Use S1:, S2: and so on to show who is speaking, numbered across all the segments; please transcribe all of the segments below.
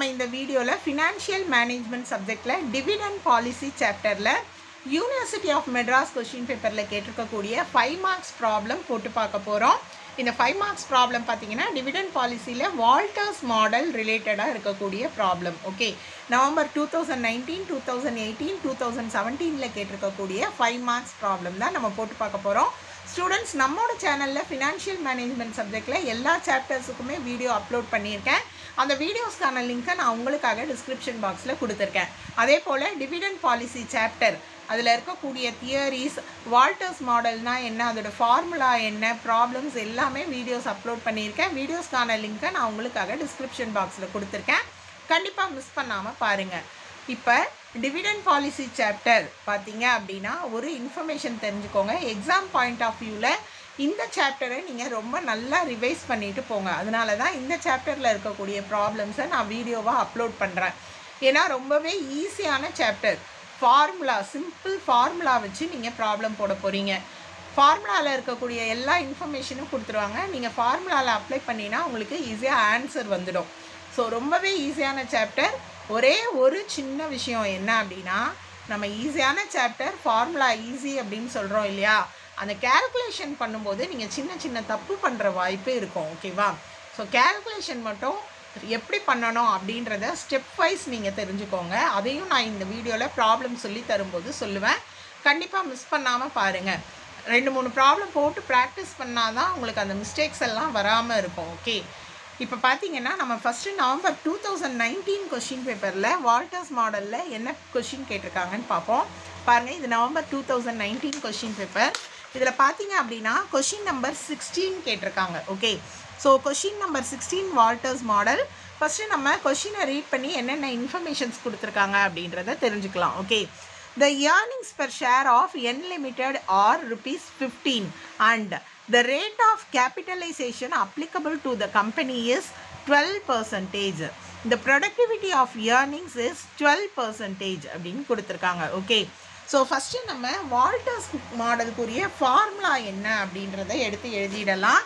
S1: நம்ம இந்த வீடியோல ஃபினான்ஷியல் மேனேஜ்மெண்ட் சப்ஜெக்ட்ல டிவிடெண்ட் பாலிசி சாப்டர்ல யூனிவர்சிட்டி ஆஃப் மெட்ராஸ் क्वेश्चन பேப்பர்ல கேட்டிருக்கக்கூடிய 5 மார்க்ஸ் ப்ராப்ளம் போட்டு பார்க்க போறோம். இந்த 5 மார்க்ஸ் ப்ராப்ளம் பாத்தீங்கன்னா டிவிடெண்ட் பாலிசில வால்டர்ஸ் மாடல் ரிலேட்டடா இருக்கக்கூடிய ப்ராப்ளம். ஓகே, நவம்பர் 2019, 2018, 2017ல கேட்டிருக்கக்கூடிய 5 மார்க்ஸ் ப்ராப்ளம் தான் நம்ம போட்டு பார்க்க போறோம். ஸ்டூடெண்ட்ஸ், நம்மளோட சேனல்ல ஃபினான்ஷியல் மேனேஜ்மெண்ட் சப்ஜெக்ட்ல எல்லா சாப்டர்ஸுக்குமே வீடியோ அப்லோட் பண்ணியிருக்கேன். அந்த வீடியோஸ்க்கான லிங்கை நான் உங்களுக்காக டிஸ்கிரிப்ஷன் பாக்ஸில் கொடுத்துருக்கேன். அதே போல் டிவிடெண்ட் பாலிசி சாப்டர் அதில் இருக்கக்கூடிய தியரிஸ், வால்டர்ஸ் மாடல்னா என்ன, அதோட ஃபார்முலா என்ன, ப்ராப்ளம்ஸ் எல்லாமே வீடியோஸ் அப்லோட் பண்ணியிருக்கேன். வீடியோஸ்க்கான லிங்கை நான் உங்களுக்காக டிஸ்கிரிப்ஷன் பாக்ஸில் கொடுத்துருக்கேன். கண்டிப்பாக மிஸ் பண்ணாமல் பாருங்கள். இப்போ டிவிடெண்ட் பாலிசி சாப்டர் பார்த்தீங்க அப்படின்னா ஒரு இன்ஃபர்மேஷன் தெரிஞ்சுக்கோங்க. எக்ஸாம் பாயிண்ட் ஆஃப் வியூவில் இந்த சாப்டரை நீங்கள் ரொம்ப நல்லா ரிவைஸ் பண்ணிட்டு போங்க. அதனால தான் இந்த சாப்டரில் இருக்கக்கூடிய ப்ராப்ளம்ஸை நான் வீடியோவாக அப்லோட் பண்ணுறேன். ஏன்னா ரொம்பவே ஈஸியான சாப்டர். ஃபார்முலா, சிம்பிள் ஃபார்முலா வச்சு நீங்கள் ப்ராப்ளம் போட போகிறீங்க. ஃபார்முலாவில் இருக்கக்கூடிய எல்லா இன்ஃபர்மேஷனும் கொடுத்துருவாங்க. நீங்கள் ஃபார்முலாவில் அப்ளை பண்ணினா உங்களுக்கு ஈஸியாக ஆன்சர் வந்துடும். ஸோ ரொம்பவே ஈஸியான சாப்டர். ஒரே ஒரு சின்ன விஷயம் என்ன அப்படின்னா, நம்ம ஈஸியான சாப்டர், ஃபார்முலா ஈஸி அப்படின்னு சொல்கிறோம் இல்லையா, அந்த கேல்குலேஷன் பண்ணும்போது நீங்கள் சின்ன சின்ன தப்பு பண்ணுற வாய்ப்பு இருக்கும். ஓகேவா? ஸோ கேல்குலேஷன் மட்டும் எப்படி பண்ணணும் அப்படின்றத ஸ்டெப் வைஸ் நீங்கள் தெரிஞ்சுக்கோங்க. அதையும் நான் இந்த வீடியோவில் ப்ராப்ளம் சொல்லி தரும்போது சொல்லுவேன். கண்டிப்பாக மிஸ் பண்ணாமல் பாருங்கள். 2-3 ப்ராப்ளம் போட்டு ப்ராக்டிஸ் பண்ணால் தான் உங்களுக்கு அந்த மிஸ்டேக்ஸ் எல்லாம் வராமல் இருக்கும். ஓகே, இப்போ பார்த்தீங்கன்னா நம்ம ஃபஸ்ட்டு நவம்பர் 2019 கொஷின் பேப்பரில் வால்டர்ஸ் மாடலில் என்ன கொஷின் கேட்டிருக்காங்கன்னு பார்ப்போம். பாருங்கள், இது நவம்பர் 2019 கொஷின் பேப்பர். இதில் பார்த்தீங்க அப்படின்னா கொஷின் நம்பர் 16 கேட்டிருக்காங்க. Okay, so question number 16 Walters model. First நம்ம கொஷினை ரீட் பண்ணி என்னென்ன இன்ஃபர்மேஷன்ஸ் கொடுத்துருக்காங்க அப்படின்றத தெரிஞ்சுக்கலாம். Okay, the earnings per share of N Limited are ₹15 and the rate of capitalization applicable to the company is 12%. The productivity of earnings is 12% அப்படின்னு கொடுத்துருக்காங்க. Okay, so first நம்ம வால்டர்ஸ் மாடலுக்குரிய ஃபார்முலா என்ன அப்படின்றத எடுத்து எழுதிடலாம்.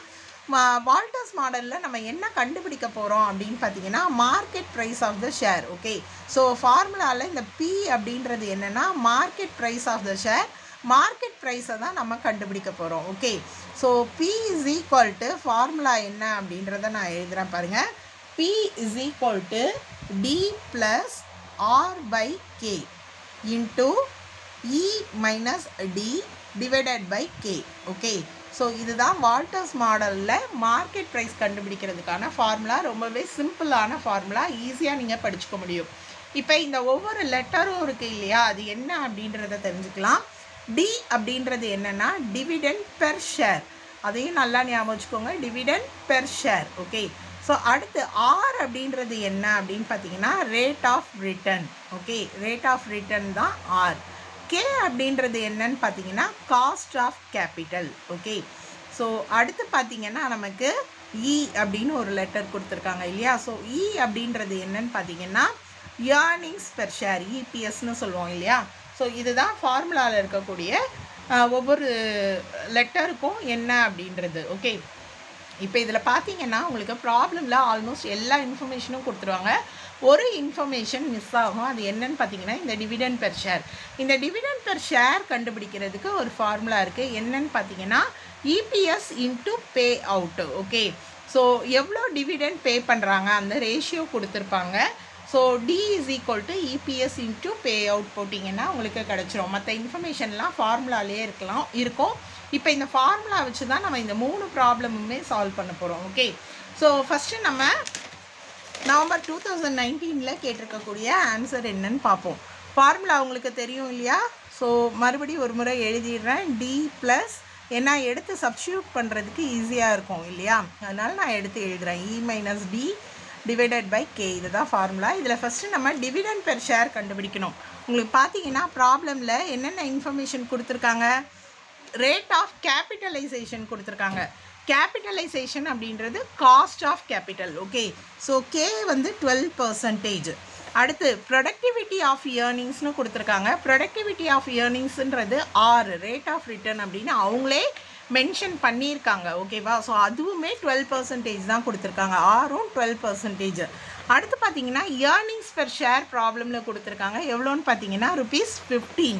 S1: வால்டர்ஸ் மாடலில் நம்ம என்ன கண்டுபிடிக்க போகிறோம் அப்படின்னு பார்த்தீங்கன்னா market price of the share. Okay, so ஃபார்முலாவில் இந்த பி அப்படின்றது என்னென்னா market price of the share. Market ப்ரைஸை தான் நம்ம கண்டுபிடிக்க போகிறோம். Okay, so P is equal to formula என்ன அப்படின்றத நான் எழுதுகிறேன் பாருங்கள். P is equal to D plus R by K into E minus D divided by K. Okay, so இதுதான் வால்டர்ஸ் மாடலில் மார்க்கெட் ப்ரைஸ் கண்டுபிடிக்கிறதுக்கான ஃபார்முலா. ரொம்பவே சிம்பிளான ஃபார்முலா, ஈஸியாக நீங்கள் படிச்சுக்க முடியும். இப்போ இந்த ஒவ்வொரு லெட்டரும் இருக்குது இல்லையா, அது என்ன அப்படின்றத தெரிஞ்சுக்கலாம். டி அப்படின்றது என்னென்னா டிவிடெண்ட் பெர் ஷேர். அதையும் நல்லா ஞாபகம் வச்சுக்கோங்க, dividend per share. Okay, so அடுத்து ஆர் அப்படின்றது என்ன அப்படின்னு பார்த்தீங்கன்னா rate of return. Okay, rate of return தான் ஆர். கே அப்படின்றது என்னன்னு பார்த்தீங்கன்னா cost of capital. Okay, so அடுத்து பார்த்தீங்கன்னா நமக்கு இ அப்படின்னு ஒரு லெட்டர் கொடுத்துருக்காங்க இல்லையா. ஸோ இ அப்படின்றது என்னன்னு பார்த்தீங்கன்னா ஏர்னிங்ஸ் பெர் ஷேர், இபிஎஸ்ன்னு சொல்லுவோம் இல்லையா. ஸோ இதுதான் ஃபார்முலாவில் இருக்கக்கூடிய ஒவ்வொரு லெட்டருக்கும் என்ன அப்படின்றது. ஓகே, இப்போ இதில் பார்த்தீங்கன்னா உங்களுக்கு ப்ராப்ளமில் ஆல்மோஸ்ட் எல்லா இன்ஃபர்மேஷனும் கொடுத்துருவாங்க. ஒரு இன்ஃபர்மேஷன் மிஸ் ஆகும். அது என்னன்னு பார்த்தீங்கன்னா இந்த டிவிடெண்ட் பெர் ஷேர். இந்த டிவிடெண்ட் பெர் ஷேர் கண்டுபிடிக்கிறதுக்கு ஒரு ஃபார்முலா இருக்குது. என்னன்னு பார்த்தீங்கன்னா EPS into pay out. Okay, so எவ்வளோ டிவிடெண்ட் பே பண்ணுறாங்க அந்த ரேஷியோ கொடுத்துருப்பாங்க. So D is equal to EPS into pay out போட்டிங்கன்னா உங்களுக்கு கிடச்சிரும். மற்ற இன்ஃபர்மேஷன்லாம் ஃபார்முலாலே இருக்கும். இப்போ இந்த ஃபார்முலா வச்சு தான் நம்ம இந்த 3 ப்ராப்ளமுமே சால்வ் பண்ண போகிறோம். ஓகே, ஸோ ஃபஸ்ட்டு நம்ம நவம்பர் 2019ல் கேட்டிருக்கக்கூடிய ஆன்சர் என்னன்னு பார்ப்போம். ஃபார்முலா உங்களுக்கு தெரியும் இல்லையா. ஸோ மறுபடியும் ஒரு முறை எழுதிடுறேன். டி ப்ளஸ், ஏன்னா எடுத்து சப்ஸ்டியூட் பண்ணுறதுக்கு ஈஸியாக இருக்கும் இல்லையா, அதனால் நான் எடுத்து எழுதுகிறேன். E minus D divided by K. இதுதான் ஃபார்முலா. இதில் ஃபஸ்ட்டு நம்ம டிவிடெண்ட் பெர் ஷேர் கண்டுபிடிக்கணும். உங்களுக்கு பார்த்தீங்கன்னா ப்ராப்ளமில் என்னென்ன இன்ஃபர்மேஷன் கொடுத்துருக்காங்க, ரேட் ஆஃப் கேபிட்டலைசேஷன் கொடுத்துருக்காங்க. கேபிட்டலைசேஷன் அப்படின்றது cost of capital. Okay, so K வந்து 12%. அடுத்து ப்ரொடக்டிவிட்டி ஆஃப் இயர்னிங்ஸ்னு கொடுத்துருக்காங்க. ப்ரொடக்டிவிட்டி ஆஃப் இயர்னிங்ஸ்ன்றது ஆர், ரேட் ஆஃப் ரிட்டர்ன் அப்படின்னு அவங்களே மென்ஷன் பண்ணியிருக்காங்க. ஓகேவா, ஸோ அதுவுமே 12% தான் கொடுத்துருக்காங்க. ஆரும் 12%. அடுத்து பார்த்தீங்கன்னா ஏர்னிங்ஸ் பெர் ஷேர் ப்ராப்ளமில் கொடுத்துருக்காங்க. எவ்வளோன்னு பார்த்தீங்கன்னா ₹15.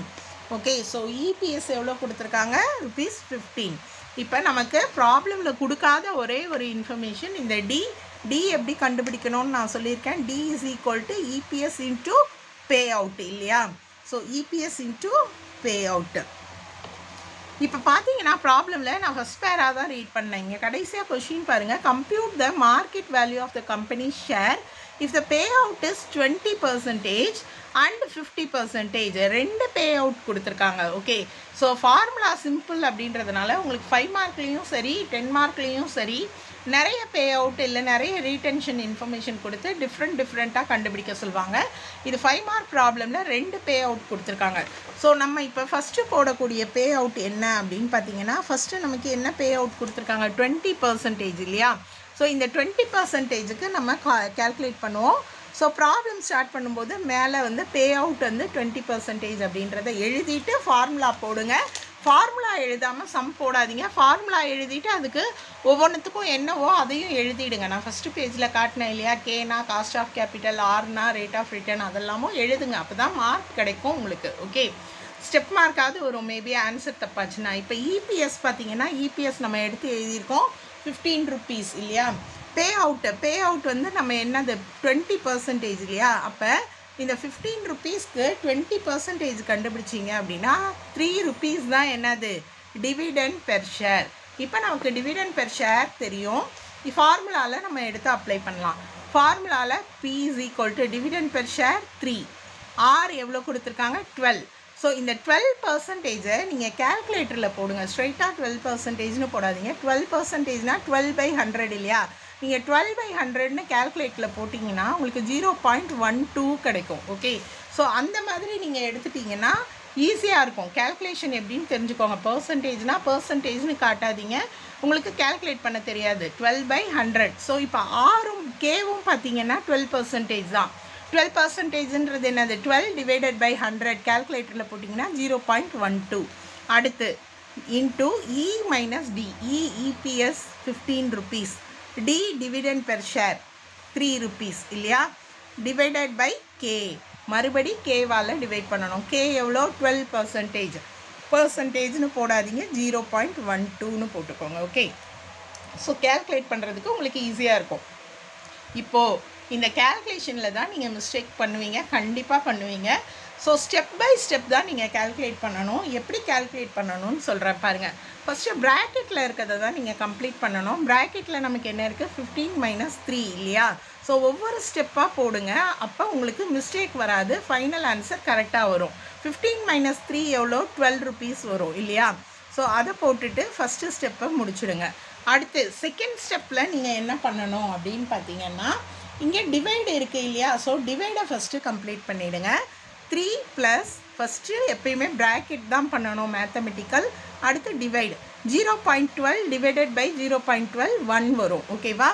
S1: ஓகே, ஸோ இபிஎஸ் எவ்வளோ கொடுத்துருக்காங்க? ₹15. இப்போ நமக்கு ப்ராப்ளமில் கொடுக்காத ஒரே ஒரு இன்ஃபர்மேஷன் இந்த டி எப்படி கண்டுபிடிக்கணும்னு நான் சொல்லியிருக்கேன். D is equal to EPS into pay out இல்லையா? So EPS into pay out. இப்போ பார்த்தீங்கன்னா ப்ராப்ளமில் நான் ஃபஸ்ட் பேராக தான் ரீட் பண்ணேன். இங்கே கடைசியாக கொஷின் பாருங்கள். Compute the market value of the company share if the pay out is 20% and 50%. ரெண்டு பே அவுட் கொடுத்துருக்காங்க. ஓகே, ஸோ ஃபார்முலா சிம்பிள் அப்படின்றதுனால உங்களுக்கு 5 மார்க்லேயும் சரி 10 மார்க்லேயும் சரி நிறைய பே அவுட் இல்லை நிறைய ரீடென்ஷன் இன்ஃபர்மேஷன் கொடுத்து டிஃப்ரெண்ட்டாக கண்டுபிடிக்க சொல்லுவாங்க. இது 5 மார்க் ப்ராப்ளமில் ரெண்டு பே அவுட் கொடுத்துருக்காங்க. ஸோ நம்ம இப்போ ஃபஸ்ட்டு போடக்கூடிய பே அவுட் என்ன அப்படின்னு பார்த்தீங்கன்னா, ஃபஸ்ட்டு நமக்கு என்ன பே அவுட் கொடுத்துருக்காங்க? 20% இல்லையா? ஸோ இந்த 20%க்கு நம்ம கால்குலேட் பண்ணுவோம். ஸோ ப்ராப்ளம் ஸ்டார்ட் பண்ணும்போது மேலே வந்து பே அவுட் வந்து 20% அப்படின்றத எழுதிட்டு ஃபார்முலா போடுங்க. ஃபார்முலா எழுதாமல் சம் போடாதீங்க. ஃபார்முலா எழுதிட்டு அதுக்கு ஒவ்வொன்றுத்துக்கும் என்னவோ அதையும் எழுதிடுங்க. நான் ஃபஸ்ட்டு பேஜில் காட்டினேன் இல்லையா? கேனா காஸ்ட் ஆஃப் கேபிட்டல், ஆர்னா ரேட் ஆஃப் ரிட்டர்ன், அதெல்லாமும் எழுதுங்க. அப்போ தான் மார்க் கிடைக்கும் உங்களுக்கு. ஓகே, ஸ்டெப் மார்க்காவது வரும் மேபி ஆன்சர் தப்பாச்சுன்னா. இப்போ இபிஎஸ் பார்த்தீங்கன்னா இபிஎஸ் நம்ம எடுத்து எழுதியிருக்கோம் ₹15 இல்லையா? பே அவுட் வந்து நம்ம என்னது 20% இல்லையா? அப்போ இந்த ₹15க்கு 20% கண்டுபிடிச்சிங்க அப்படின்னா ₹3 தான் என்னது டிவிடெண்ட் பெர் ஷேர். இப்போ நமக்கு டிவிடெண்ட் பெர் ஷேர் தெரியும். ஃபார்முலாவில் நம்ம எடுத்து அப்ளை பண்ணலாம். ஃபார்முலாவில் P is equal to dividend per share 3. R எவ்வளோ கொடுத்துருக்காங்க? 12. ஸோ இந்த 12%ஐ நீங்கள் கேல்குலேட்டரில் போடுங்க. ஸ்ட்ரைட்டாக 12%ன்னு போடாதீங்க. 12%னா 12/100 இல்லையா? நீங்கள் 12/100ன்னு கேல்குலேட்டரில் போட்டிங்கன்னா உங்களுக்கு 0.12 கிடைக்கும். ஓகே, ஸோ அந்த மாதிரி நீங்கள் எடுத்துட்டிங்கன்னா ஈஸியாக இருக்கும். கேல்குலேஷன் எப்படின்னு தெரிஞ்சுக்கோங்க. பர்சன்டேஜ்னு காட்டாதீங்க, உங்களுக்கு கேல்குலேட் பண்ண தெரியாது. 12/100. ஸோ இப்போ ஆரும் கேவும் பார்த்தீங்கன்னா 12% தான். 12%ன்றது என்னது? 12 divided by 100 கேல்குலேட்டரில் போட்டிங்கன்னா 0.12. அடுத்து into E minus D. EPS ₹15. D dividend per share ₹3 இல்லையா? Divided by K. மறுபடி கேவால் டிவைட் பண்ணணும். கே எவ்வளோ? 12%. பர்சன்டேஜ்னு போடாதீங்க, 0.12ன்னு போட்டுக்கோங்க. ஓகே, ஸோ கேல்குலேட் பண்ணுறதுக்கு உங்களுக்கு ஈஸியாக இருக்கும். இப்போது இந்த கேல்குலேஷனில் தான் நீங்கள் மிஸ்டேக் பண்ணுவீங்க, கண்டிப்பாக பண்ணுவீங்க. ஸோ ஸ்டெப் பை ஸ்டெப் தான் நீங்கள் கேல்குலேட் பண்ணணும். எப்படி கேல்குலேட் பண்ணணும்னு சொல்கிறேன் பாருங்கள். ஃபஸ்ட்டு ப்ராக்கெட்டில் இருக்கிறத தான் நீங்கள் கம்ப்ளீட் பண்ணணும். ப்ராக்கெட்டில் நமக்கு என்ன இருக்குது? 15 - 3 இல்லையா? ஸோ ஒவ்வொரு ஸ்டெப்பாக போடுங்க, அப்போ உங்களுக்கு மிஸ்டேக் வராது, ஃபைனல் ஆன்சர் கரெக்டாக வரும். 15 - 3 எவ்வளோ? ₹12 வரும் இல்லையா? ஸோ அதை போட்டுட்டு ஃபஸ்ட்டு ஸ்டெப்பை முடிச்சுடுங்க. அடுத்து செகண்ட் ஸ்டெப்பில் நீங்கள் என்ன பண்ணணும் அப்படின்னு பார்த்தீங்கன்னா, இங்கே டிவைடு இருக்குது இல்லையா? ஸோ டிவைடை ஃபஸ்ட்டு கம்ப்ளீட் பண்ணிவிடுங்க. 3 + ஃபஸ்ட்டு எப்பயுமே ப்ராக்கெட் தான் பண்ணணும் மேத்தமெட்டிக்கல். அடுத்து டிவைடு 0.12 டிவைடட் பை 0.12 1 வரும். ஓகேவா?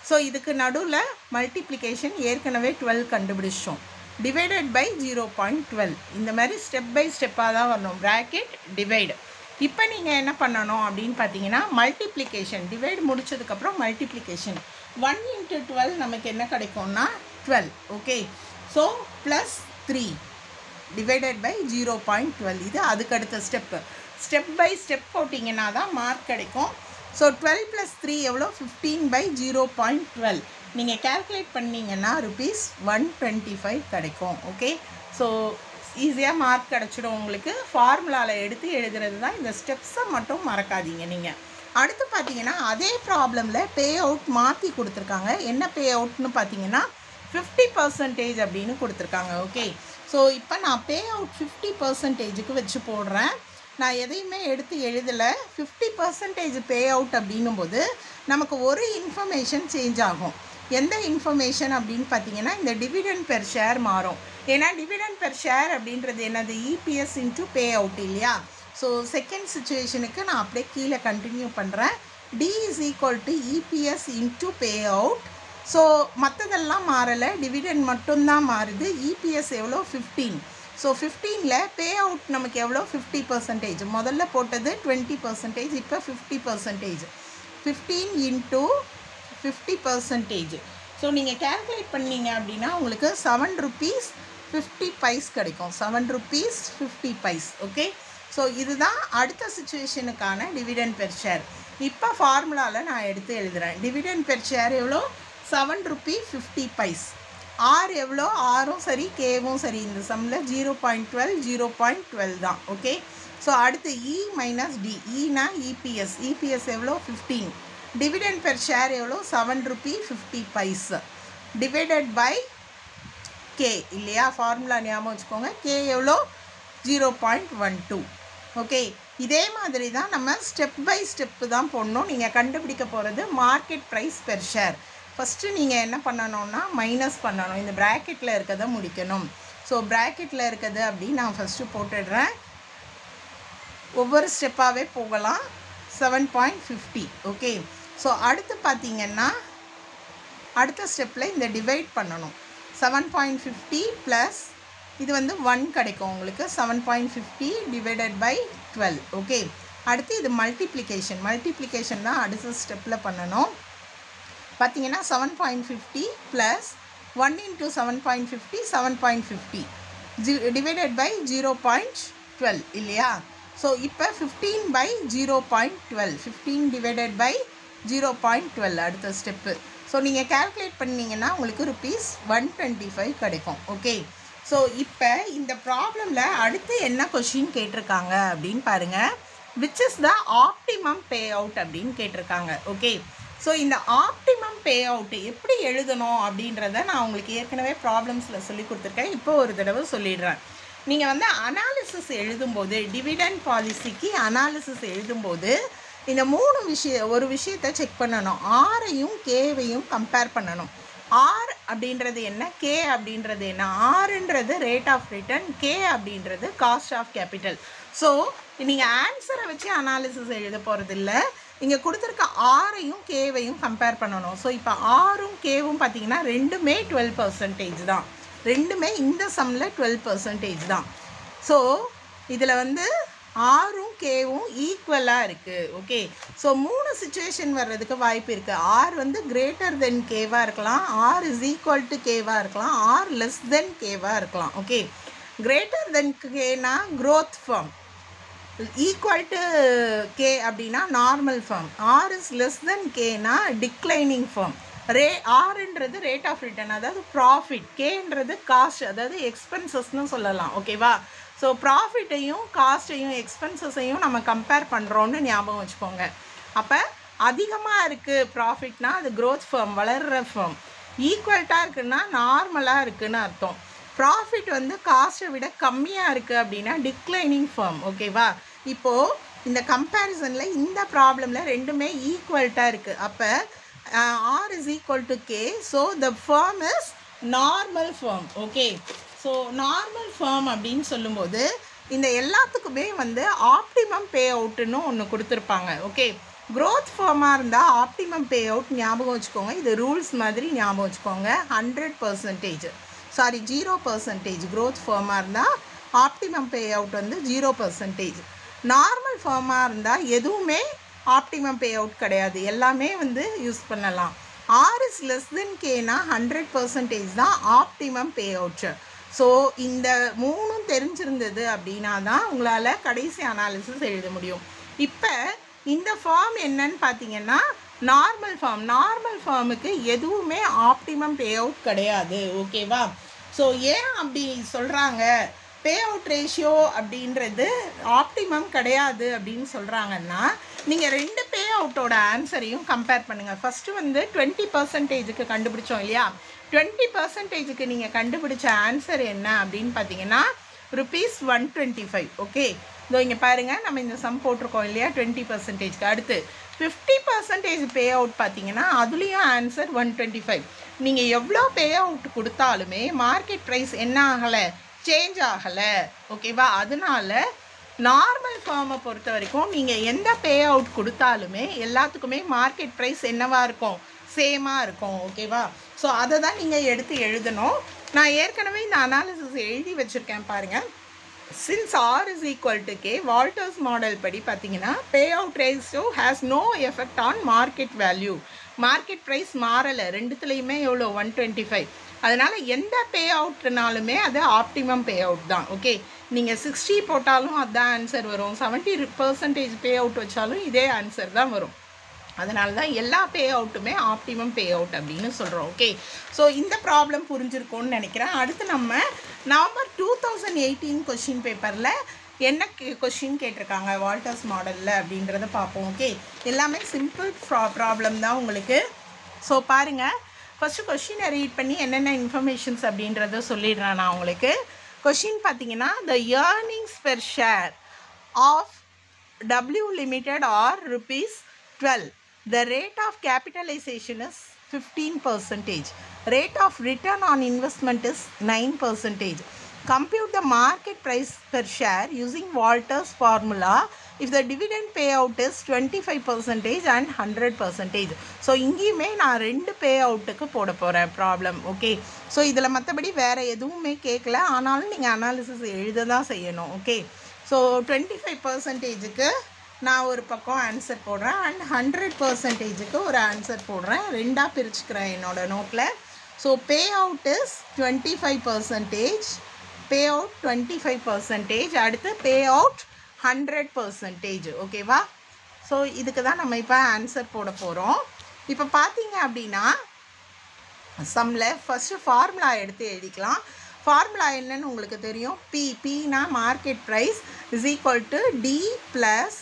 S1: ஸோ இதுக்கு நடுவில் மல்டிப்ளிகேஷன் ஏற்கனவே 12 கண்டுபிடிச்சோம். டிவைடட் பை 0.12 இந்த மாதிரி ஸ்டெப் பை ஸ்டெப்பாக தான் வரணும். Bracket divide. இப்போ நீங்கள் என்ன பண்ணணும் அப்படின்னு பார்த்தீங்கன்னா, மல்டிப்ளிகேஷன் டிவைடு முடிச்சதுக்கப்புறம் மல்டிப்ளிகேஷன் 1 × 12 நமக்கு என்ன கிடைக்கும்னா 12. Okay, so +3 divided by 0.12. இது அதுக்கடுத்த ஸ்டெப்பு. ஸ்டெப் பை ஸ்டெப் போட்டிங்கன்னா தான் மார்க் கிடைக்கும். ஸோ 12 + 3 எவ்வளோ? 15/0.12. நீங்கள் கேல்குலேட் பண்ணிங்கன்னா ₹125 கிடைக்கும். ஓகே, ஸோ ஈஸியாக மார்க் கிடச்சிடும் உங்களுக்கு. ஃபார்முலாவில் எடுத்து எழுதுறது தான். இந்த ஸ்டெப்ஸை மட்டும் மறக்காதீங்க நீங்கள். அடுத்து பார்த்தீங்கன்னா அதே ப்ராப்ளமில் பே அவுட் மாற்றி கொடுத்துருக்காங்க. என்ன பே அவுட்னு பார்த்தீங்கன்னா 50% அப்படின்னு கொடுத்துருக்காங்க. ஓகே, ஸோ இப்போ நான் பே அவுட் 50%க்கு வச்சு போடுறேன். நான் எதையுமே எடுத்து எழுதலை. 50% பே அவுட் அப்படின்னும் போது நமக்கு ஒரு இன்ஃபர்மேஷன் சேஞ்ச் ஆகும். எந்த இன்ஃபர்மேஷன் அப்படின்னு பார்த்தீங்கன்னா, இந்த டிவிடெண்ட் பெர் ஷேர் மாறும். ஏன்னா டிவிடெண்ட் பெர் ஷேர் அப்படின்றது என்னது? இபிஎஸ் இன்ட்டு பே அவுட் இல்லையா? ஸோ செகண்ட் சிச்சுவேஷனுக்கு நான் அப்படியே கீழே கண்டினியூ பண்ணுறேன். D is equal to EPS into pay out. So மற்றதெல்லாம் மாறலை, டிவிடெண்ட் மட்டும்தான் மாறுது. இபிஎஸ் எவ்வளோ? 15. ஸோ 15ல் பே அவுட் நமக்கு எவ்வளோ? 50%. முதல்ல போட்டது 20%, இப்போ 50%. 15 × 50%. ஸோ நீங்கள் கேல்குலேட் பண்ணீங்க அப்படின்னா உங்களுக்கு 7 rupees 50 paise கிடைக்கும். 7 rupees 50 paise. ஓகே, ஸோ இதுதான் அடுத்த சுச்சுவேஷனுக்கான டிவிடெண்ட் பெர் ஷேர். இப்போ ஃபார்முலாவில் நான் எடுத்து எழுதுகிறேன். டிவிடெண்ட் பெர் ஷேர் எவ்வளோ? 7 rupees 50 paise. ஆர் எவ்வளோ? ஆரும் சரி கேவும் சரி. இந்த சம்மில் 0.12 0.12 தான். ஓகே, ஸோ அடுத்து இ மைனஸ் டி. ஈனா இபிஎஸ். இபிஎஸ் எவ்வளோ? 15. டிவிடெண்ட் பெர் ஷேர் எவ்வளோ? 7 rupees 50 paise divided by K இல்லையா? ஃபார்முலா ஞாபகம் வச்சுக்கோங்க. கே எவ்வளோ? 0.12. ஓகே, இதே மாதிரி தான் நம்ம ஸ்டெப் பை ஸ்டெப்பு தான் போடணும். நீங்கள் கண்டுபிடிக்க போகிறது market price per share. First நீங்கள் என்ன பண்ணணும்னா மைனஸ் பண்ணணும். இந்த ப்ராக்கெட்டில் இருக்கிறத முடிக்கணும். ஸோ ப்ராக்கெட்டில் இருக்கிறது அப்படின்னு நான் ஃபஸ்ட்டு போட்டுடுறேன். ஒவ்வொரு ஸ்டெப்பாகவே போகலாம். 7.50. ஓகே, ஸோ அடுத்து பார்த்தீங்கன்னா அடுத்த ஸ்டெப்பில் இந்த டிவைட் பண்ணணும். 7.50 ப்ளஸ் இது வந்து 1 கிடைக்கும் உங்களுக்கு. 7.50 டிவைடட் பை 12. ஓகே, அடுத்து இது மல்டிப்ளிகேஷன் தான் அடுத்த ஸ்டெப்பில் பண்ணணும். பார்த்தீங்கன்னா 7.50 ப்ளஸ் 1 into 7.50 7.50 டிவைடட் பை 0.12 இல்லையா? ஸோ இப்போ 15 by 0.12. 15 டிவைடட் பை 0.12 அடுத்த ஸ்டெப்பு. ஸோ நீங்கள் கேல்குலேட் பண்ணிங்கன்னா உங்களுக்கு rupees 125 கிடைக்கும். ஓகே, ஸோ இப்போ இந்த ப்ராப்ளமில் அடுத்து என்ன கொஷின் கேட்டிருக்காங்க அப்படின்னு பாருங்கள். Which is the optimum pay out அப்படின்னு கேட்டிருக்காங்க. ஓகே, ஸோ இந்த ஆப்டிமம் பே அவுட்டு எப்படி எழுதணும் அப்படின்றத நான் உங்களுக்கு ஏற்கனவே ப்ராப்ளம்ஸில் சொல்லி கொடுத்துருக்கேன். இப்போ ஒரு தடவை சொல்லிடுறேன். நீங்கள் வந்து அனாலிசிஸ் எழுதும்போது, டிவிடெண்ட் பாலிசிக்கு அனாலிசிஸ் எழுதும்போது இந்த ஒரு விஷயத்தை செக் பண்ணணும். ஆரையும் கேவையும் கம்பேர் பண்ணணும். ஆர் அப்படின்றது என்ன, கே அப்படின்றது என்ன? ஆர்ன்றது ரேட் ஆஃப் ரிட்டர்ன், கே அப்படின்றது காஸ்ட் ஆஃப் கேபிட்டல். ஸோ நீங்கள் ஆன்சரை வச்சு அனாலிசிஸ் எழுத போகிறது இல்லை. இங்கே கொடுத்துருக்க ஆரையும் கேவையும் கம்பேர் பண்ணணும். ஸோ இப்போ ஆரும் கேவும் பார்த்தீங்கன்னா ரெண்டுமே 12% தான். ரெண்டுமே இந்த சம்மில் 12% தான். ஸோ இதில் வந்து ஆரும் கேவும் ஈக்குவலாக இருக்குது. ஓகே, ஸோ 3 சிச்சுவேஷன் வர்றதுக்கு வாய்ப்பு இருக்குது. ஆர் வந்து கிரேட்டர் தென் கேவாக இருக்கலாம், ஆர் இஸ் ஈக்குவல் டு கேவாக இருக்கலாம், ஆர் லெஸ் தென் கேவாக இருக்கலாம். ஓகே, கிரேட்டர் தென் கேனா growth firm, equal to K அப்படின்னா normal firm, R is less than கேனா டிக்ளைனிங் ஃபார்ம். ஆர்ன்றது ரேட் ஆஃப் ரிட்டர்ன், அதாவது ப்ராஃபிட். கேன்றது காஸ்ட், அதாவது எக்ஸ்பென்சஸ்ன்னு சொல்லலாம். ஓகேவா? ஸோ ப்ராஃபிட்டையும் காஸ்ட்டையும் எக்ஸ்பென்சஸையும் நம்ம கம்பேர் பண்ணுறோன்னு ஞாபகம் வச்சுக்கோங்க. அப்போ அதிகமாக இருக்குது ப்ராஃபிட்னா அது க்ரோத் ஃபார்ம், வளர்கிற ஃபார்ம். ஈக்குவல்ட்டாக இருக்குன்னா நார்மலாக இருக்குதுன்னு அர்த்தம். ப்ராஃபிட் வந்து காஸ்ட்டை விட கம்மியாக இருக்குது அப்படின்னா டிக்ளைனிங் ஃபார்ம். ஓகேவா? இப்போது இந்த கம்பேரிசனில் இந்த ப்ராப்ளமில் ரெண்டுமே ஈக்குவல்ட்டாக இருக்குது. அப்போ R is equal to K, so the firm is normal firm. Okay, so normal firm அப்படின்னு சொல்லும்போது இந்த எல்லாத்துக்குமே வந்து ஆப்டிமம் பே அவுட்டுன்னு ஒன்று கொடுத்துருப்பாங்க. ஓகே, க்ரோத் ஃபார்மாக இருந்தால் ஆப்டிமம் பே அவுட் ஞாபகம் வச்சுக்கோங்க. இது ரூல்ஸ் மாதிரி ஞாபகம் வச்சுக்கோங்க. 100%, சாரி 0%. க்ரோத் ஃபார்மாக இருந்தால் ஆப்டிமம் பே அவுட் வந்து 0%. நார்மல் ஃபார்மாக இருந்தால் எதுவுமே ஆப்டிமம் பே அவுட் கிடையாது, எல்லாமே வந்து யூஸ் பண்ணலாம். ஆர் இஸ் லெஸ் தென் கேனா 100% தான் ஆப்டிமம் பே அவுட். ஸோ இந்த 3ம் தெரிஞ்சிருந்தது அப்படின்னா தான் உங்களால் கடைசி அனாலிசிஸ் எழுத முடியும். இப்போ இந்த ஃபார்ம் என்னன்னு பார்த்தீங்கன்னா நார்மல் ஃபார்ம். நார்மல் ஃபார்முக்கு எதுவுமே ஆப்டிமம் பே அவுட் கிடையாது. ஓகேவா? ஸோ ஏன் அப்படி சொல்கிறாங்க? பே அவுட் ரேஷியோ அப்படின்றது ஆப்டிமம் கிடையாது அப்படின்னு சொல்கிறாங்கன்னா, நீங்கள் 2 பே அவுட்டோட ஆன்சரையும் கம்பேர் பண்ணுங்கள். ஃபஸ்ட்டு வந்து 20%க்கு கண்டுபிடிச்சோம் இல்லையா? 20%க்கு நீங்கள் கண்டுபிடிச்ச ஆன்சர் என்ன அப்படின்னு பார்த்தீங்கன்னா ₹125. ஓகே, இதோ இங்கே பாருங்கள், நம்ம இந்த சம் போட்டிருக்கோம் இல்லையா 20%க்கு. அடுத்து 50% பே அவுட் பார்த்தீங்கன்னா அதுலேயும் ஆன்சர் 125. நீங்கள் எவ்வளோ பே அவுட் கொடுத்தாலுமே மார்க்கெட் ப்ரைஸ் என்ன ஆகலை, சேஞ்ச் ஆகலை. ஓகேவா? அதனால நார்மல் ஃபார்மை பொறுத்த வரைக்கும் நீங்கள் எந்த பே அவுட் கொடுத்தாலுமே எல்லாத்துக்குமே மார்க்கெட் ப்ரைஸ் என்னவாக இருக்கும், சேமாக இருக்கும். ஓகேவா? ஸோ அதை தான் நீங்கள் எடுத்து எழுதணும். நான் ஏற்கனவே இந்த அனாலிசிஸ் எழுதி வச்சுருக்கேன் பாருங்கள். Since R is equal to K, Walter's model படி பார்த்தீங்கன்னா pay out ratio has no effect on market value. Market price மாறலை, ரெண்டுத்துலேயுமே எவ்வளோ 125. அதனால் எந்த பே அவுட்னாலுமே அது ஆப்டிமம் பே அவுட் தான். ஓகே, நீங்கள் 60 போட்டாலும் அதுதான் ஆன்சர் வரும், 70% பே அவுட் வச்சாலும் இதே ஆன்சர் தான் வரும். அதனால தான் எல்லா பே அவுட்டுமே ஆப்டிமம் பே அவுட் அப்படின்னு சொல்கிறோம். ஓகே, ஸோ இந்த ப்ராப்ளம் புரிஞ்சிருக்கும்னு நினைக்கிறேன். அடுத்து நம்ம நவம்பர் 2018 கொஷின் பேப்பரில் என்ன கொஷின் கேட்டிருக்காங்க வால்டர்ஸ் மாடலில் அப்படின்றத பார்ப்போம். ஓகே, எல்லாமே சிம்பிள் ப்ராப்ளம் தான் உங்களுக்கு. ஸோ பாருங்கள், ஃபஸ்ட்டு கொஷினை ரீட் பண்ணி என்னென்ன இன்ஃபர்மேஷன்ஸ் அப்படின்றத சொல்லிடுறேன் நான் உங்களுக்கு. கொஷின் பார்த்தீங்கன்னா, the earnings per share of W Limited or ₹12. The rate of capitalization is 15%. Rate of return on investment is 9%. Compute the market price per share using Walters formula if the dividend payout is 25% and 100%. So இங்கேயுமே நான் 2 பே அவுட்டுக்கு போட போகிறேன் problem. Okay, so இதில் மற்றபடி வேறு எதுவுமே கேட்கல, ஆனாலும் நீங்கள் அனாலிசிஸ் எழுத தான் செய்யணும். ஓகே, ஸோ 25%க்கு நான் ஒரு பக்கம் ஆன்சர் போடுறேன் அண்ட் 100%க்கு ஒரு ஆன்சர் போடுறேன். ரெண்டாக பிரிச்சுக்கிறேன் என்னோடய நோட்டில். So pay out is 25%, pay out 25%, அடுத்து பே அவுட் 100%. ஓகேவா? ஸோ இதுக்கு தான் நம்ம இப்போ ஆன்சர் போட போகிறோம். இப்போ பார்த்தீங்க அப்படின்னா சம்மில் ஃபஸ்ட்டு ஃபார்முலா எடுத்து எழுதிக்கலாம். ஃபார்முலா என்னன்னு உங்களுக்கு தெரியும். பினா market price is equal to D plus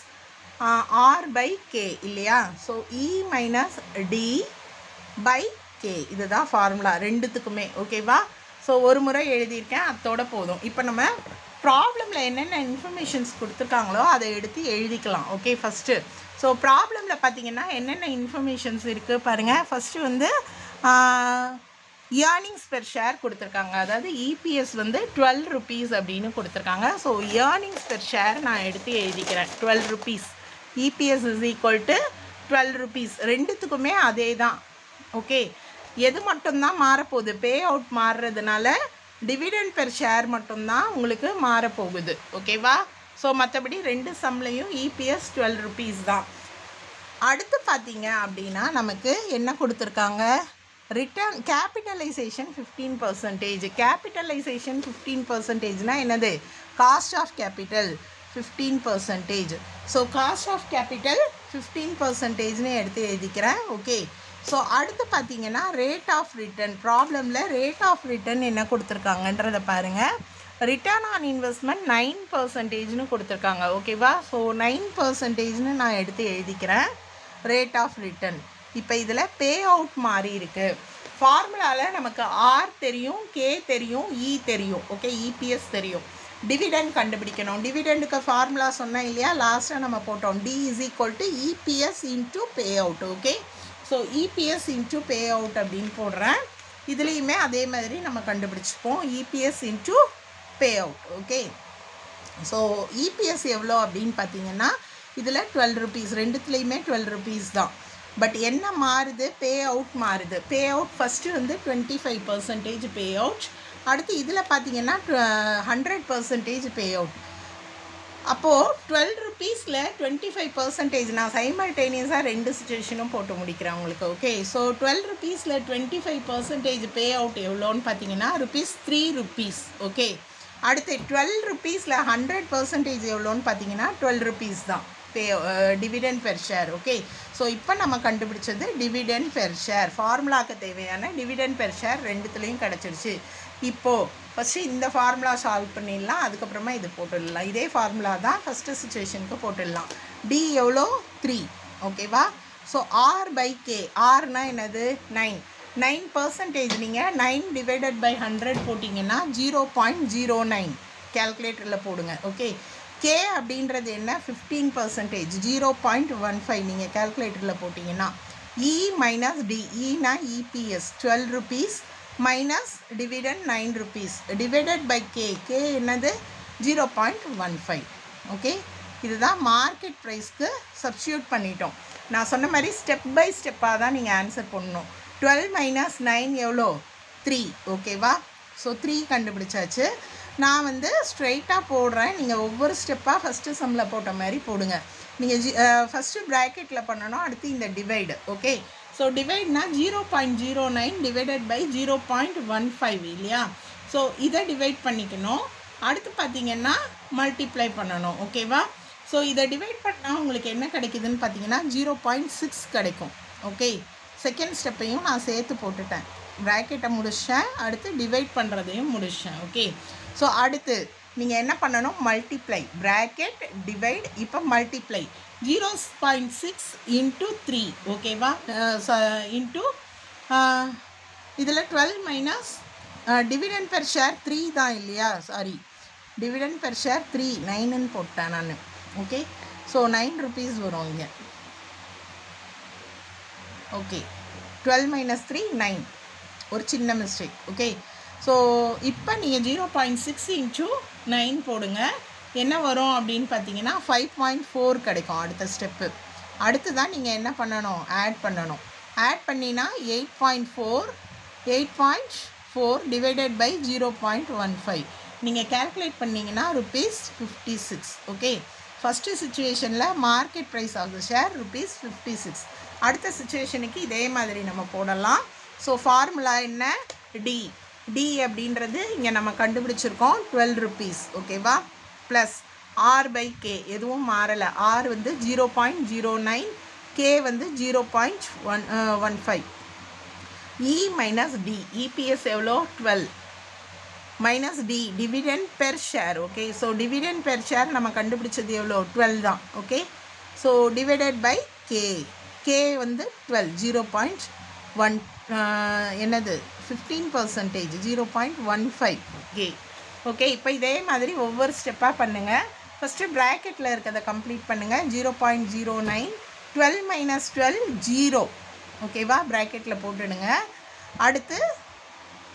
S1: R by K இல்லையா? So E minus D by K இதுதான் ஃபார்முலா ரெண்டுத்துக்குமே. ஓகேவா? ஸோ ஒரு முறை எழுதியிருக்கேன், அதோட போதும். இப்போ நம்ம ப்ராப்ளமில் என்னென்ன இன்ஃபர்மேஷன்ஸ் கொடுத்துருக்காங்களோ அதை எடுத்து எழுதிக்கலாம். ஓகே, ஃபஸ்ட்டு ஸோ ப்ராப்ளமில் பார்த்தீங்கன்னா என்னென்ன இன்ஃபர்மேஷன்ஸ் இருக்குது பாருங்கள். ஃபஸ்ட்டு வந்து earnings per share கொடுத்துருக்காங்க, அதாவது EPS வந்து ₹12 அப்படின்னு கொடுத்துருக்காங்க. ஸோ earnings per share நான் எடுத்து எழுதிக்கிறேன், ₹12. EPS is equal to ₹12. ரெண்டுத்துக்குமே அதே தான். ஓகே, எது மட்டும்தான் மாறப்போகுது, பே அவுட் மாறுறதுனால டிவிடெண்ட் பெர் ஷேர் மட்டும்தான் உங்களுக்கு மாறப்போகுது. ஓகேவா? ஸோ மற்றபடி ரெண்டு சம்லையும் EPS ₹12 தான். அடுத்து பார்த்தீங்க அப்படின்னா நமக்கு என்ன கொடுத்துருக்காங்க, ரிட்டர்ன் கேபிட்டலைசேஷன் 15%. கேபிட்டலைசேஷன் 15%னா என்னது, cost of capital 15%. So cost of capital 15%ன்னு எடுத்து எழுதிக்கிறேன். ஓகே, ஸோ அடுத்து பார்த்தீங்கன்னா ரேட் ஆஃப் ரிட்டர்ன். ப்ராப்ளமில் ரேட் ஆஃப் ரிட்டர்ன் என்ன கொடுத்துருக்காங்கன்றதை பாருங்கள். ரிட்டர்ன் ஆன் இன்வெஸ்ட்மெண்ட் 9%ன்னு கொடுத்துருக்காங்க. ஓகேவா? ஸோ 9%ன்னு நான் எடுத்து எழுதிக்கிறேன் ரேட் ஆஃப் ரிட்டர்ன். இப்போ இதில் பே அவுட் மாறி இருக்குது. ஃபார்முலாவில் நமக்கு ஆர் தெரியும், கே தெரியும், இ தெரியும். ஓகே, EPS தெரியும். டிவிடெண்ட் கண்டுபிடிக்கணும். டிவிடெண்டுக்கு ஃபார்முலா சொன்னேன் இல்லையா, லாஸ்ட்டாக நம்ம போட்டோம். D is equal to EPS into pay out. Okay, so EPS into pay out அப்படின்னு போடுறேன். இதுலேயுமே அதே மாதிரி நம்ம கண்டுபிடிச்சிப்போம், EPS into பே அவுட். ஓகே, ஸோ EPS எவ்வளோ அப்படின்னு பார்த்தீங்கன்னா இதில் ₹12, ரெண்டுத்துலேயுமே ₹12 தான். பட் என்ன மாறுது, பே அவுட் மாறுது. பே அவுட் ஃபஸ்ட்டு வந்து 25% பே அவுட், அடுத்து இதில் பார்த்தீங்கன்னா 100% பே அவுட். அப்போது ₹12ல் 25% நான் சைமல்டேனியஸாக ரெண்டு சிச்சுவேஷனும் போட்டு முடிக்கிறேன் உங்களுக்கு. ஓகே, ஸோ ₹12ல் 25% பே அவுட் எவ்வளோன்னு பார்த்தீங்கன்னா ₹3. ஓகே, அடுத்து ₹12ல் 100% எவ்வளோன்னு பார்த்தீங்கன்னா ₹12 தான் pay dividend per share. Okay, so இப்போ நம்ம கண்டுபிடிச்சது டிவிடெண்ட் பெர் ஷேர். ஃபார்முலாவுக்கு தேவையான டிவிடெண்ட் பெர் ஷேர் ரெண்டுத்துலேயும் கிடச்சிருச்சு. இப்போது ஃபஸ்ட்டு இந்த ஃபார்முலா சால்வ் பண்ணிடலாம், அதுக்கப்புறமா இது போட்டுடலாம். இதே ஃபார்முலா தான் ஃபஸ்ட்டு சிச்சுவேஷனுக்கு போட்டுடலாம். டி எவ்வளோ, 3. ஓகேவா? ஸோ ஆர் பை கே, ஆர்னா என்னது, 9%. நீங்கள் 9 divided by 100 போட்டிங்கன்னா 0.09 கேல்குலேட்டரில் போடுங்க. ஓகே, கே அப்படின்றது என்ன, 15%, 0.15 நீங்கள் கேல்குலேட்டரில் போட்டிங்கன்னா. இ மைனஸ் டி, ஈனா EPS ₹12 minus dividend ₹9 divided by K, K என்னது 0.15. ஓகே, இதுதான் மார்க்கெட் ப்ரைஸ்க்கு சப்ஸ்டியூட் பண்ணிட்டோம். நான் சொன்ன மாதிரி ஸ்டெப் பை ஸ்டெப்பாக தான் நீங்கள் ஆன்சர் பண்ணணும். 12 minus 9 எவ்வளோ, 3. ஓகேவா? ஸோ 3 கண்டுபிடிச்சாச்சு. நான் வந்து ஸ்ட்ரைட்டாக போடுறேன், நீங்கள் ஒவ்வொரு ஸ்டெப்பாக ஃபஸ்ட்டு சம்மில் போட்ட மாதிரி போடுங்க. நீங்கள் ஃபஸ்ட்டு ப்ராக்கெட்டில் பண்ணணும், அடுத்து இந்த டிவைடு. ஓகே, ஸோ டிவைட்னா 0.09 டிவைடட் பை 0.15 இல்லையா? ஸோ இதை டிவைட் பண்ணிக்கணும். அடுத்து பார்த்தீங்கன்னா மல்டிப்ளை பண்ணணும். ஓகேவா? ஸோ இதை டிவைட் பண்ணால் உங்களுக்கு என்ன கிடைக்குதுன்னு பார்த்தீங்கன்னா 0.6 கிடைக்கும். ஓகே, செகண்ட் ஸ்டெப்பையும் நான் சேர்த்து போட்டுட்டேன். ப்ராக்கெட்டை முடிச்சேன், அடுத்து டிவைட் பண்ணுறதையும் முடிச்சேன். ஓகே, ஸோ அடுத்து நீங்கள் என்ன பண்ணணும்? மல்டிப்ளை, ப்ராக்கெட் டிவைட், இப்போ மல்டிப்ளை 0.6 இன்ட்டு 3. ஓகேவா? இன்ட்டு இதில் 12 மைனஸ் டிவிடெண்ட் பெர் ஷேர் 3 தான் இல்லையா? சாரி, டிவிடெண்ட் பெர் ஷேர் 3 9ன்னு போட்டேன் நான். ஓகே, ஸோ 9 rupees வரும் இங்கே. ஓகே, 12 minus 3 9, ஒரு சின்ன மிஸ்டேக். ஓகே, ஸோ இப்போ நீங்கள் 0.6 இன்ட்டு 9 போடுங்க. என்ன வரும் அப்படின்னு பார்த்தீங்கன்னா 5.4 கிடைக்கும் அடுத்த ஸ்டெப்பு. அடுத்து தான் நீங்கள் என்ன பண்ணணும்? ஆட் பண்ணணும். ஆட் பண்ணினா 8.4 டிவைடட் பை 0.15 நீங்கள் கேல்குலேட் பண்ணிங்கன்னா ₹56. ஓகே, ஃபஸ்ட்டு சுச்சுவேஷனில் market price of the share ₹56. அடுத்த சுச்சுவேஷனுக்கு இதே மாதிரி நம்ம போடலாம். ஸோ ஃபார்முலா என்ன? டி அப்படின்றது இங்கே நம்ம கண்டுபிடிச்சிருக்கோம் 12 rupees. ஓகேவா? ப்ளஸ் ஆர் பை கே, எதுவும் மாறலை. ஆர் வந்து 0.09, கே வந்து 0.15. இ மைனஸ் டி, இபிஎஸ் எவ்வளோ? 12 minus D, dividend per share. Okay, so dividend per share நம்ம கண்டுபிடிச்சது எவ்வளோ? 12 தான். Okay, so divided by K, K வந்து 12, 0.1 என்னது 15%, 0.15 கே. ஓகே, இப்போ இதே மாதிரி ஒவ்வொரு ஸ்டெப்பாக பண்ணுங்கள். ஃபஸ்ட்டு ப்ராக்கெட்டில் இருக்கிறத கம்ப்ளீட் பண்ணுங்கள். 0.09, 12 மைனஸ் 12 0. ஓகேவா? ப்ராக்கெட்டில் போட்டுடுங்க.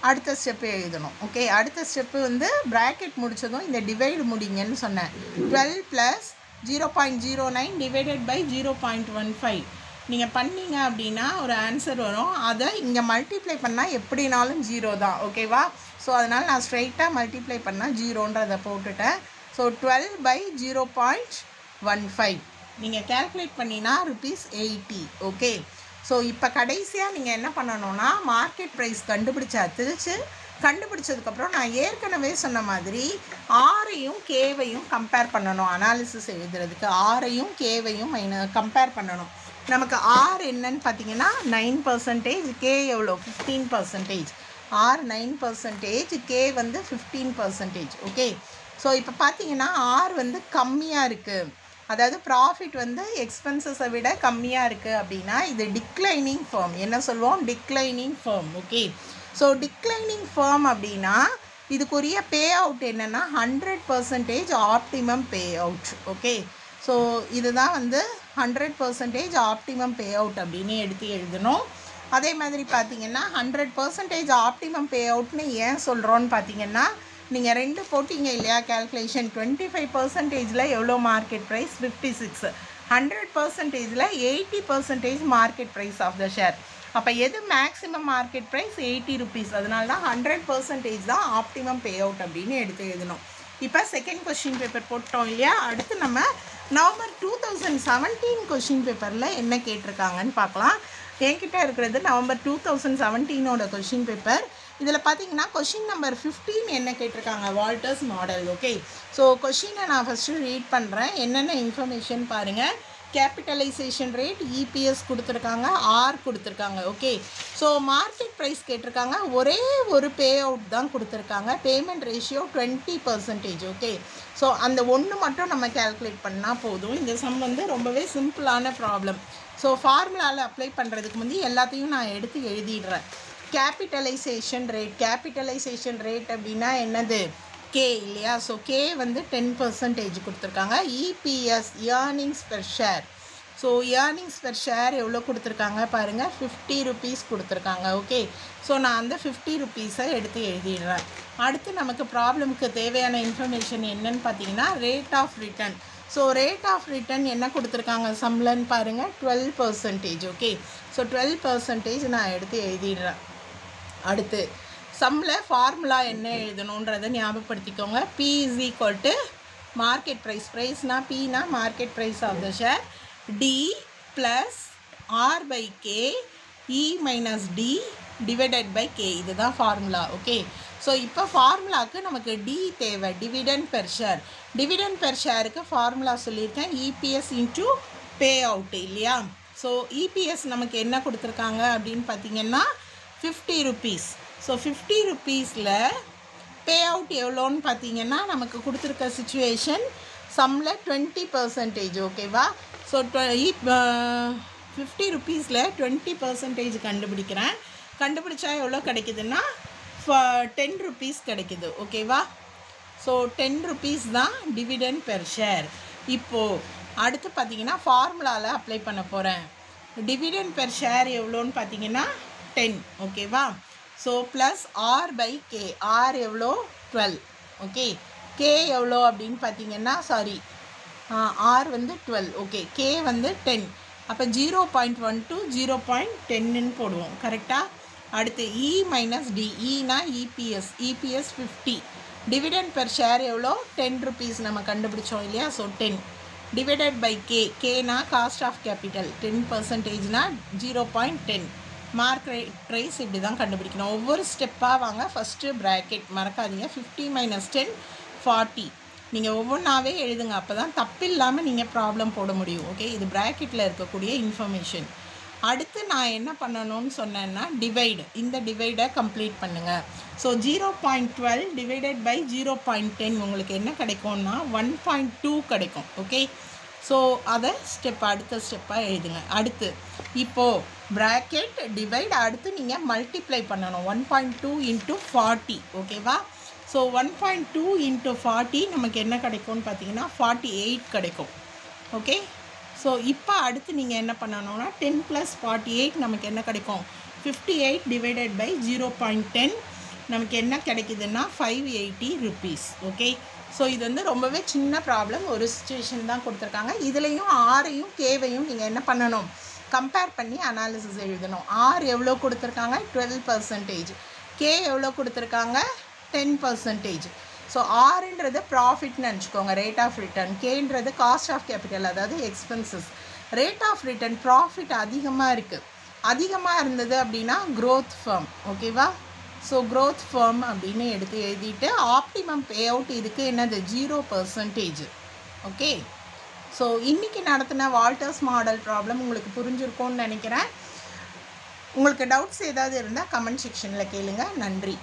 S1: அடுத்த ஸ்டெப்பு எழுதணும். ஓகே, அடுத்த ஸ்டெப்பு வந்து ப்ராக்கெட் முடித்ததும் இந்த டிவைடு முடிங்கன்னு சொன்னேன். 12 ப்ளஸ் 0.09 டிவைடட் பை 0.15 நீங்கள் பண்ணீங்க அப்படின்னா ஒரு ஆன்சர் வரும். அதை இங்கே மல்டிப்ளை பண்ணால் எப்படினாலும் 0 தான். ஓகேவா? ஸோ அதனால் நான் ஸ்ட்ரைட்டாக மல்டிப்ளை பண்ணால் 0ன்றதை போட்டுட்டேன். ஸோ 12 பை 0.15 நீங்கள் கேல்குலேட் பண்ணினா ₹80. ஓகே, ஸோ இப்போ கடைசியாக நீங்கள் என்ன பண்ணணும்னா மார்க்கெட் ப்ரைஸ் கண்டுபிடிச்சதுக்கப்புறம் நான் ஏற்கனவே சொன்ன மாதிரி ஆரையும் கேவையும் கம்பேர் பண்ணணும். அனாலிசிஸ் எழுதுறதுக்கு ஆரையும் கேவையும் கம்பேர் பண்ணணும். நமக்கு ஆர் என்னன்னு பார்த்தீங்கன்னா 9%, கே எவ்வளோ? 15%. ஆர் 9%, கே வந்து 15%. ஓகே, ஸோ இப்போ பார்த்தீங்கன்னா ஆர் வந்து கம்மியாக இருக்குது, அதாவது ப்ராஃபிட் வந்து எக்ஸ்பென்சஸை விட கம்மியாக இருக்குது அப்படின்னா இது டிக்ளைனிங் ஃபார்ம். என்ன சொல்லுவோம்? Declining form. Okay, so declining form அப்படின்னா இதுக்குரிய பே அவுட் என்னென்னா 100% optimum pay out. Okay, so இதுதான் வந்து 100% ஆப்டிமம் பே அவுட் அப்படின்னு எடுத்து எழுதணும். அதே மாதிரி பார்த்தீங்கன்னா 100% ஆப்டிமம் பே அவுட்னு ஏன் சொல்கிறோன்னு பார்த்தீங்கன்னா நீங்கள் 2 போட்டிங்க இல்லையா கேல்குலேஷன். 25%ல் எவ்வளோ மார்க்கெட் ப்ரைஸ்? 56. 100%ல் 80% market price of the share. அப்போ எது மேக்ஸிமம் மார்க்கெட் ப்ரைஸ்? ₹80. அதனால தான் 100% தான் ஆப்டிமம் பே அவுட் அப்படின்னு எடுத்து எழுதணும். இப்போ செகண்ட் கொஸ்டின் பேப்பர் போட்டோம் இல்லையா? அடுத்து நம்ம நவம்பர் 2017 கொஸ்டின் பேப்பரில் என்ன கேட்டிருக்காங்கன்னு பார்க்கலாம். என்கிட்ட இருக்கிறது நவம்பர் 2017ஓட கொஸ்டின் பேப்பர். இதில் பார்த்தீங்கன்னா கொஷின் நம்பர் 15 என்ன கேட்டிருக்காங்க? Walters model. ஓகே, ஸோ கொஷினை நான் ஃபஸ்ட்டு ரீட் பண்ணுறேன். என்னென்ன இன்ஃபர்மேஷன் பாருங்கள். கேபிட்டலைசேஷன் ரேட், இபிஎஸ் கொடுத்துருக்காங்க, ஆர் கொடுத்துருக்காங்க. ஓகே, ஸோ மார்க்கெட் ப்ரைஸ் கேட்டிருக்காங்க. ஒரே ஒரு பே அவுட் தான் கொடுத்துருக்காங்க. Payment ratio 20%. ஓகே, ஸோ அந்த ஒன்று மட்டும் நம்ம கேல்குலேட் பண்ணால் போதும். இந்த சம் வந்து ரொம்பவே சிம்பிளான ப்ராப்ளம். ஸோ ஃபார்முலாவில் அப்ளை பண்ணுறதுக்கு முந்தி எல்லாத்தையும் நான் எடுத்து எழுதிடுறேன். கேபிட்டலைசேஷன் ரேட் அப்படின்னா என்னது? கே இல்லையா? ஸோ கே வந்து 10% கொடுத்துருக்காங்க. EPS earnings per share. So earnings per share எவ்வளோ கொடுத்துருக்காங்க பாருங்கள்? ₹50 கொடுத்துருக்காங்க. ஓகே, ஸோ நான் அந்த ₹50 எடுத்து எழுதிடுறேன். அடுத்து நமக்கு ப்ராப்ளமுக்கு தேவையான இன்ஃபர்மேஷன் என்னன்னு பார்த்தீங்கன்னா rate of return. So rate of return என்ன கொடுத்துருக்காங்க சம்லன்னு பாருங்கள்? 12%. ஓகே, ஸோ 12% நான் எடுத்து எழுதிடுறேன். அடுத்து சம்மில் ஃபார்முலா என்ன எழுதணுன்றதை ஞாபகப்படுத்திக்கோங்க. P = market price. ப்ரைஸ்னா Pனா market price of the share. D + R/K E minus D divided by K. இதுதான் ஃபார்முலா. ஓகே, ஸோ இப்போ ஃபார்முலாவுக்கு நமக்கு D தேவை, dividend per share. Dividend per ஷேருக்கு ஃபார்முலா சொல்லியிருக்கேன், EPS இன்ட்டு பே அவுட் இல்லையா. ஸோ EPS நமக்கு என்ன கொடுத்துருக்காங்க அப்படின்னு பார்த்தீங்கன்னா 50 ருபீஸ். ஸோ 50 ருபீஸில் பே அவுட் எவ்வளோன்னு பார்த்தீங்கன்னா நமக்கு கொடுத்துருக்க சுச்சுவேஷன் சம்மில் 20%. ஓகேவா. ஸோ 50 ருபீஸில் 20% கண்டுபிடிக்கிறேன். கண்டுபிடிச்சா எவ்வளோ கிடைக்குதுன்னா 10 ருபீஸ் கிடைக்குது. ஓகேவா. ஸோ 10 ருபீஸ் தான் டிவிடெண்ட் பெர் ஷேர். இப்போது அடுத்து பார்த்தீங்கன்னா ஃபார்முலாவில் அப்ளை பண்ண போகிறேன். டிவிடெண்ட் பெர் ஷேர் எவ்வளோன்னு பார்த்தீங்கன்னா 10. ஓகேவா. So plus R by K. R எவ்வளோ 12. ஓகே, K எவ்வளோ அப்படின்னு பார்த்தீங்கன்னா R வந்து 12. ஓகே, K வந்து 10. அப்போ 0.12 0.10ன்னு போடுவோம். கரெக்டாக. அடுத்து E மைனஸ் D. ஈனா EPS. EPS 50. Dividend per share எவ்வளோ 10 ருபீஸ் நம்ம கண்டுபிடிச்சோம் இல்லையா. So 10 divided by K. Kனா காஸ்ட் ஆஃப் கேபிட்டல். 10%னா 0.10. மார்க் ரைஸ் இப்படி தான் கண்டுபிடிக்கணும். ஒவ்வொரு ஸ்டெப்பாக வாங்க. ஃபஸ்ட்டு ப்ராக்கெட் மறக்காதீங்க. 50 மைனஸ் 10 40. நீங்கள் ஒவ்வொன்றாவே எழுதுங்க, அப்போ தான் தப்பு இல்லாமல் நீங்கள் ப்ராப்ளம் போட முடியும். ஓகே, இது ப்ராக்கெட்டில் இருக்கக்கூடிய இன்ஃபர்மேஷன். அடுத்து நான் என்ன பண்ணணும்னு சொன்னேன்னா டிவைடு. இந்த டிவைடை கம்ப்ளீட் பண்ணுங்கள். ஸோ 0.12 டிவைடட் பை 0.10 உங்களுக்கு என்ன கிடைக்கும்னா 1.2 கிடைக்கும். ஓகே, ஸோ அதை அடுத்த ஸ்டெப்பாக எழுதுங்க. அடுத்து இப்போது ப்ராக்கெட் டிவைட், அடுத்து நீங்கள் மல்டிப்ளை பண்ணணும். 1.2 இன்ட்டு 40. ஓகேவா. ஸோ 1.2 இன்ட்டு 40 நமக்கு என்ன கிடைக்கும்னு பார்த்தீங்கன்னா 48 கிடைக்கும். ஓகே, ஸோ இப்போ அடுத்து நீங்கள் என்ன பண்ணணும்னா 10 + 48 நமக்கு என்ன கிடைக்கும் 58 டிவைடட் பை 0.10 நமக்கு என்ன கிடைக்குதுன்னா 580 ருபீஸ். ஓகே, ஸோ இது வந்து ரொம்பவே சின்ன ப்ராப்ளம். ஒரு சிச்சுவேஷன் தான் கொடுத்துருக்காங்க. இதுலேயும் ஆரையும் கேவையும் நீங்கள் என்ன பண்ணணும், கம்பேர் பண்ணி அனாலிசிஸ் எழுதணும். R எவ்வளோ கொடுத்துருக்காங்க 12%. K எவ்வளோ கொடுத்துருக்காங்க 10%. ஸோ Rன்றது ப்ராஃபிட்னு நினச்சிக்கோங்க, ரேட் ஆஃப் ரிட்டர்ன். Kன்றது காஸ்ட் ஆஃப் கேபிட்டல், அதாவது expenses. Rate of return profit அதிகமாக இருக்குது. அதிகமாக இருந்தது அப்படின்னா க்ரோத் ஃபர்ம். ஓகேவா. ஸோ க்ரோத் ஃபர்ம் அப்படின்னு எழுதிட்டு ஆப்டிமம் பே அவுட் இதுக்கு என்னது 0%. ஓகே, ஸோ இன்றைக்கி நடத்தின வால்டர்ஸ் மாடல் ப்ராப்ளம் உங்களுக்கு புரிஞ்சிருக்கும்னு நினைக்கிறேன். உங்களுக்கு டவுட்ஸ் ஏதாவது இருந்தால் கமெண்ட் செக்ஷனில் கேளுங்க. நன்றி.